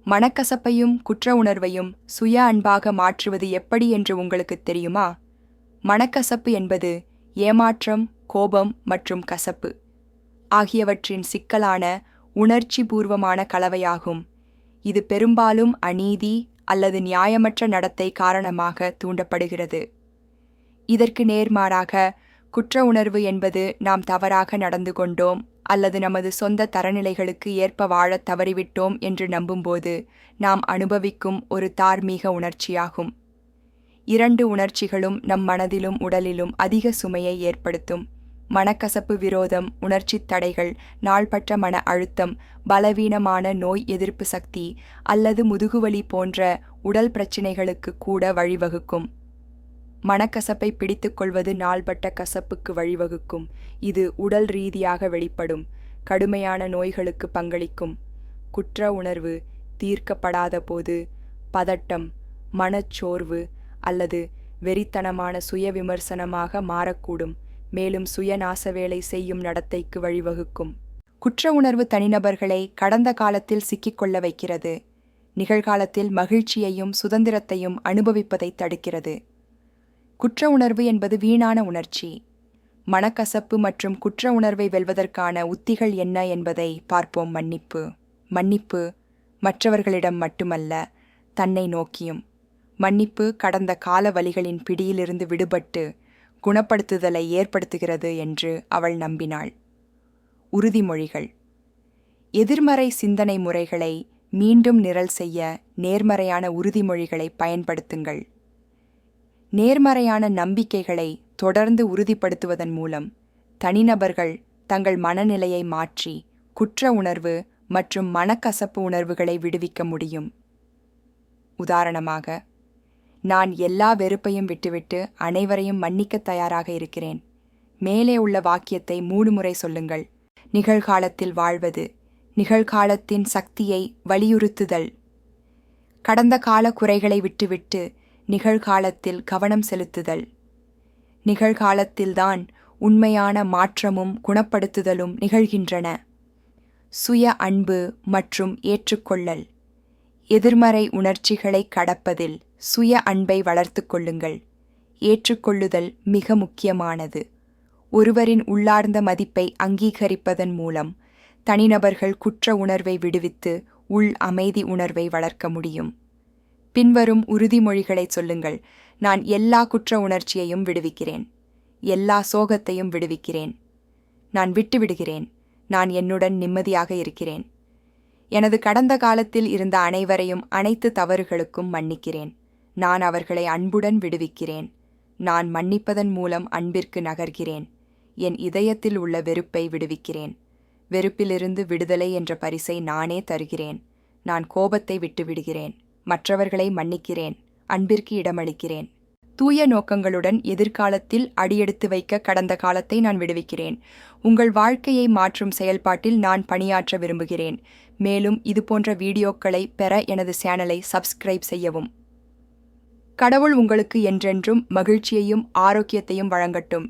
மனக்கசப்பையும் குற்ற உணர்வையும் சுய அன்பாக மாற்றுவது எப்படி என்று உங்களுக்கு தெரியுமா? மனக்கசப்பு என்பது ஏமாற்றம், கோபம் மற்றும் கசப்பு ஆகியவற்றின் சிக்கலான உணர்ச்சி பூர்வமான கலவையாகும். இது பெரும்பாலும் அநீதி அல்லது நியாயமற்ற நடத்தை காரணமாக தூண்டப்படுகிறது. இதற்கு நேர்மாறாக, குற்ற உணர்வு என்பது நாம் தவறாக நடந்து கொண்டோம் அல்லது நமது சொந்த தரநிலைகளுக்கு ஏற்ப வாழத் தவறிவிட்டோம் என்று நம்பும்போது நாம் அனுபவிக்கும் ஒரு தார்மீக உணர்ச்சியாகும். இரண்டு உணர்ச்சிகளும் நம் மனதிலும் உடலிலும் அதிக சுமையை ஏற்படுத்தும். மனக்கசப்பு விரோதம், உணர்ச்சித் தடைகள், நாள்பட்ட மன அழுத்தம், பலவீனமான நோய் எதிர்ப்பு சக்தி அல்லது முதுகுவலி போன்ற உடல் பிரச்சினைகளுக்கு கூட வழிவகுக்கும். மனக்கசப்பை பிடித்துக்கொள்வது நாள்பட்ட கசப்புக்கு வழிவகுக்கும். இது உடல் ரீதியாக வெளிப்படும் கடுமையான நோய்களுக்கு பங்களிக்கும். குற்ற உணர்வு தீர்க்கப்படாத போது பதட்டம், மனச்சோர்வு அல்லது வெறித்தனமான சுய விமர்சனமாக மாறக்கூடும், மேலும் சுயநாச வேலை செய்யும் நடத்தைக்கு வழிவகுக்கும். குற்ற உணர்வு தனிநபர்களை கடந்த காலத்தில் சிக்கிக்கொள்ள வைக்கிறது, நிகழ்காலத்தில் மகிழ்ச்சியையும் சுதந்திரத்தையும் அனுபவிப்பதை தடுக்கிறது. குற்ற உணர்வு என்பது வீணான உணர்ச்சி. மனக்கசப்பு மற்றும் குற்ற உணர்வை வெல்வதற்கான உத்திகள் என்ன என்பதை பார்ப்போம். மன்னிப்பு மற்றவர்களிடம் மட்டுமல்ல, தன்னை நோக்கியும். மன்னிப்பு கடந்த கால வலிகளின் பிடியிலிருந்து விடுபட்டு குணப்படுத்துதலை ஏற்படுத்துகிறது என்று அவள் நம்பினாள். உறுதிமொழிகள். எதிர்மறை சிந்தனை முறைகளை மீண்டும் நிரல் செய்ய நேர்மறையான உறுதிமொழிகளை பயன்படுத்துங்கள். நேர்மறையான நம்பிக்கைகளை தொடர்ந்து உறுதிப்படுத்துவதன் மூலம் தனிநபர்கள் தங்கள் மனநிலையை மாற்றி குற்ற உணர்வு மற்றும் மனக்கசப்பு உணர்வுகளை விடுவிக்க முடியும். உதாரணமாக, நான் எல்லா வெறுப்பையும் விட்டுவிட்டு அனைவரையும் மன்னிக்க தயாராக இருக்கிறேன். மேலே உள்ள வாக்கியத்தை 3 முறை சொல்லுங்கள். நிகழ்காலத்தில் வாழ்வது. நிகழ்காலத்தின் சக்தியை வலியுறுத்துதல். கடந்த கால குறைகளை விட்டுவிட்டு நிகழ்காலத்தில் கவனம் செலுத்துதல். நிகழ்காலத்தில்தான் உண்மையான மாற்றமும் குணப்படுத்துதலும் நிகழ்கின்றன. சுய அன்பு மற்றும் ஏற்றுக்கொள்ளல். எதிர்மறை உணர்ச்சிகளை கடப்பதில் சுய அன்பை வளர்த்து கொள்ளுங்கள். ஏற்றுக்கொள்ளுதல் மிக முக்கியமானது. ஒருவரின் உள்ளார்ந்த மதிப்பை அங்கீகரிப்பதன் மூலம் தனிநபர்கள் குற்ற உணர்வை விடுவித்து உள் அமைதி உணர்வை வளர்க்க முடியும். பின்வரும் உறுதிமொழிகளை சொல்லுங்கள். நான் எல்லா குற்ற உணர்ச்சியையும் விடுவிக்கிறேன். எல்லா சோகத்தையும் விடுவிக்கிறேன். நான் விட்டுவிடுகிறேன். நான் என்னுடன் நிம்மதியாக இருக்கிறேன். எனது கடந்த காலத்தில் இருந்த அனைவரையும் அனைத்து தவறுகளுக்கும் மன்னிக்கிறேன். நான் அவர்களை அன்புடன் விடுவிக்கிறேன். நான் மன்னிப்பதன் மூலம் அன்பிற்கு நகர்கிறேன். என் இதயத்தில் உள்ள வெறுப்பை விடுவிக்கிறேன். வெறுப்பிலிருந்து விடுதலை என்ற பரிசை நானே தருகிறேன். நான் கோபத்தை விட்டுவிடுகிறேன். மற்றவர்களை மன்னிக்கிறேன். அன்பிற்கு இடமளிக்கிறேன். தூய நோக்கங்களுடன் எதிர்காலத்தில் அடியெடுத்து வைக்க கடந்த காலத்தை நான் விடுவிக்கிறேன். உங்கள் வாழ்க்கையை மாற்றும் செயல்பாட்டில் நான் பணியாற்ற விரும்புகிறேன். மேலும் இதுபோன்ற வீடியோக்களை பெற எனது சேனலை சப்ஸ்கிரைப் செய்யவும். கடவுள் உங்களுக்கு என்றென்றும் மகிழ்ச்சியையும் ஆரோக்கியத்தையும் வழங்கட்டும்.